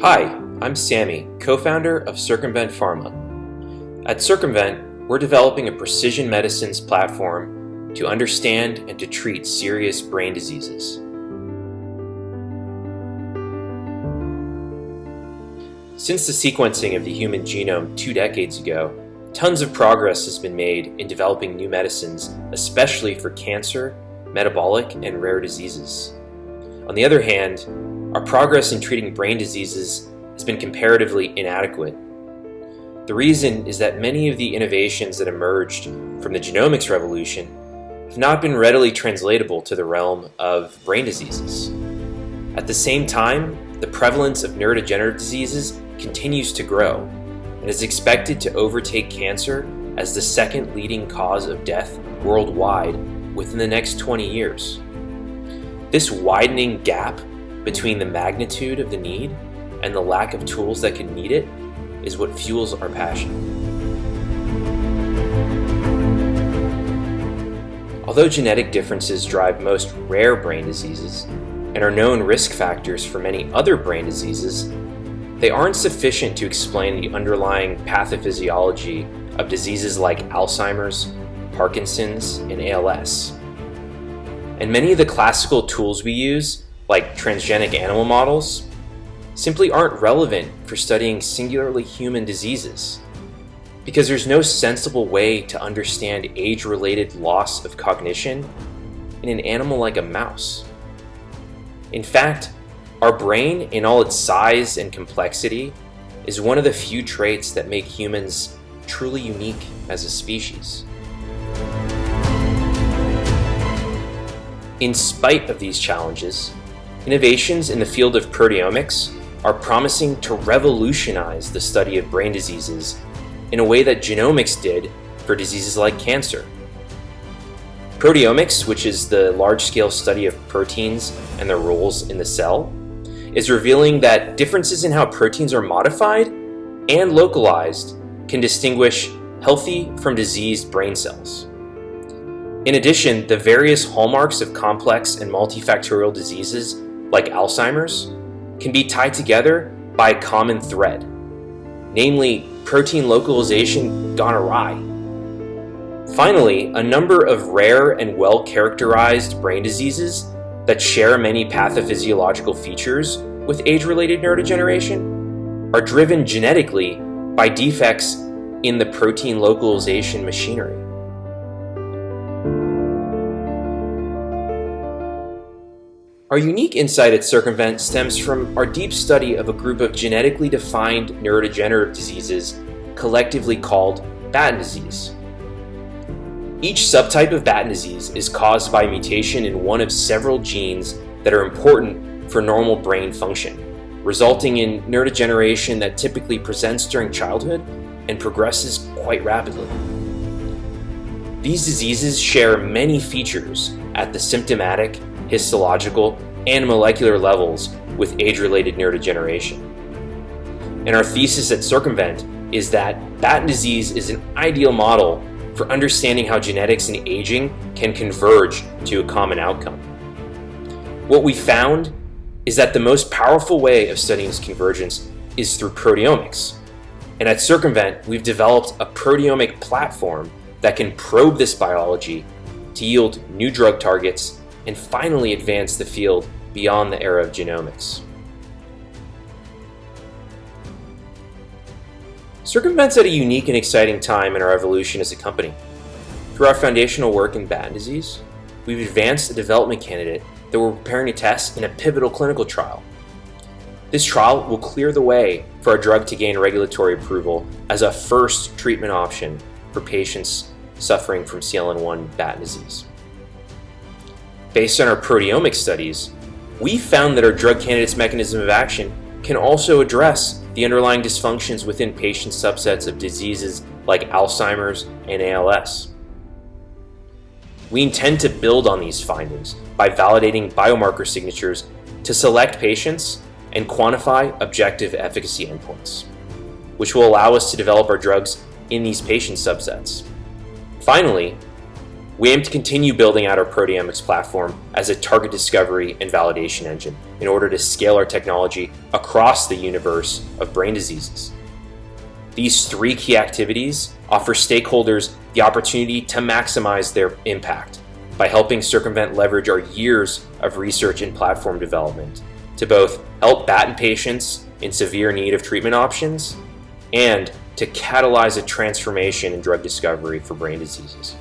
Hi, I'm Sammy, co-founder of Circumvent Pharma. At Circumvent, we're developing a precision medicines platform to understand and to treat serious brain diseases. Since the sequencing of the human genome 2 decades ago, tons of progress has been made in developing new medicines, especially for cancer, metabolic, and rare diseases. On the other hand, our progress in treating brain diseases has been comparatively inadequate. The reason is that many of the innovations that emerged from the genomics revolution have not been readily translatable to the realm of brain diseases. At the same time, the prevalence of neurodegenerative diseases continues to grow and is expected to overtake cancer as the second leading cause of death worldwide within the next 20 years. This widening gap between the magnitude of the need and the lack of tools that can meet it is what fuels our passion. Although genetic differences drive most rare brain diseases and are known risk factors for many other brain diseases, they aren't sufficient to explain the underlying pathophysiology of diseases like Alzheimer's, Parkinson's, and ALS. And many of the classical tools we use, like transgenic animal models, simply aren't relevant for studying singularly human diseases, because there's no sensible way to understand age-related loss of cognition in an animal like a mouse. In fact, our brain, in all its size and complexity, is one of the few traits that make humans truly unique as a species. In spite of these challenges, innovations in the field of proteomics are promising to revolutionize the study of brain diseases in a way that genomics did for diseases like cancer. Proteomics, which is the large-scale study of proteins and their roles in the cell, is revealing that differences in how proteins are modified and localized can distinguish healthy from diseased brain cells. In addition, the various hallmarks of complex and multifactorial diseases like Alzheimer's can be tied together by a common thread, namely protein localization gone awry. Finally, a number of rare and well-characterized brain diseases that share many pathophysiological features with age-related neurodegeneration are driven genetically by defects in the protein localization machinery. Our unique insight at Circumvent stems from our deep study of a group of genetically defined neurodegenerative diseases collectively called Batten disease. Each subtype of Batten disease is caused by a mutation in one of several genes that are important for normal brain function, resulting in neurodegeneration that typically presents during childhood and progresses quite rapidly. These diseases share many features at the symptomatic, histological, and molecular levels with age-related neurodegeneration. And our thesis at Circumvent is that Batten disease is an ideal model for understanding how genetics and aging can converge to a common outcome. What we found is that the most powerful way of studying this convergence is through proteomics. And at Circumvent, we've developed a proteomic platform that can probe this biology to yield new drug targets and finally advance the field beyond the era of genomics. Circumvent's at a unique and exciting time in our evolution as a company. Through our foundational work in Batten disease, we've advanced a development candidate that we're preparing to test in a pivotal clinical trial. This trial will clear the way for our drug to gain regulatory approval as a first treatment option for patients suffering from CLN1 Batten disease. Based on our proteomic studies, we found that our drug candidate's mechanism of action can also address the underlying dysfunctions within patient subsets of diseases like Alzheimer's and ALS. We intend to build on these findings by validating biomarker signatures to select patients and quantify objective efficacy endpoints, which will allow us to develop our drugs in these patient subsets. Finally, We aim to continue building out our proteomics platform as a target discovery and validation engine in order to scale our technology across the universe of brain diseases. These three key activities offer stakeholders the opportunity to maximize their impact by helping Circumvent leverage our years of research and platform development to both help Batten patients in severe need of treatment options and to catalyze a transformation in drug discovery for brain diseases.